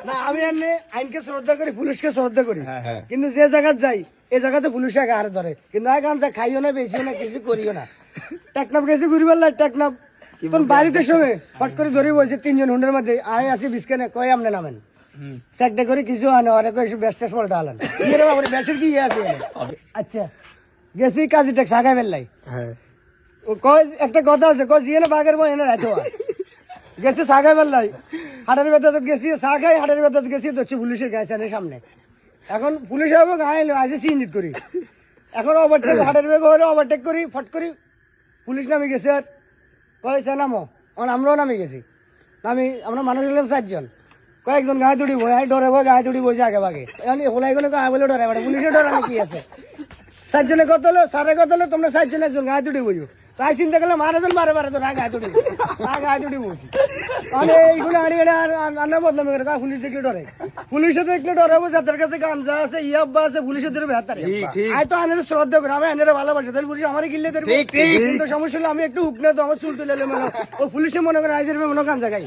না আমি এনে আইনকে শ্রদ্ধা করি, পুলিশকে শ্রদ্ধা করি, কিন্তু যে জায়গা যাই এই জায়গাতে পুলিশ আগে হারে ধরে, কিন্তু আগে আনছে খাইও না, বেশিও না, কিছু করিও না। টেকনাফ গেছি ঘুরিবার লাই, টেকনাফ তখন বাড়িতে সময় ফট করে ধরে বসে 3 জন হুন্ডের মধ্যে আয় আসি বিস্কানে কয় আমনে নামেন চেকটা করে কিছু আনে আরে কয় বেস্ট পাল্টা আলেন এর বাবা বেশের কি আছে। আচ্ছা গেছি কাজী ট্যাক্স আগাই বেলাই, ও কয় একটা কথা আছে, কয় জিয়ে না বাগের বই এনে রাইতো গেছে সাগাই বেলাই, হাটের ভেতর গেছি সাগাই, হাটের ভেতর গেছি তো হচ্ছে পুলিশের গায়ে সামনে। এখন পুলিশ হবে গায়ে আজ সিঞ্জিত করি, এখন ওভারটেক হাটের বেগ হলে ওভারটেক করি, ফট করি পুলিশ নামে গেছে আর কয়েছে নামো, আমরাও নামে গেছি। আমরা মানুষ হলাম 4 জন, কয়েকজন গায়ে দুড়ি বই ডরে বই গায়ে দুড়ি বসে আগে বাগে, এখন হোলাই গুলো গায়ে বলে ডরে বেড়ে, পুলিশের ডরানো কি আছে? 4 জনে কত হলো, 4 কত হলো, তোমরা 4 জন একজন গায়ে দুড়ি বইও, তাই চিন্তা করলাম আরেকজন বারে তো গায়ে দুড়ি গায়ে দুড়ি বসি। তাহলে এইগুলো আড়ি আর রান্না বদনামি করে, পুলিশ দেখলে ডরে, পুলিশে দেখলে ডরাবো, যাদের কাছে গামজা আছে ইয়াব্বা আছে পুলিশের ধরে বেহাতারে আয় তো আনের শ্রদ্ধা করে, আমি আনের ভালোবাসি, তাহলে পুলিশ আমার গিললে ধরবে, কিন্তু সমস্যা হলো আমি একটু হুক না তো আমার চুল তুলে মনে ও পুলিশে মনে করে আইজের মনে গান জায়গায়।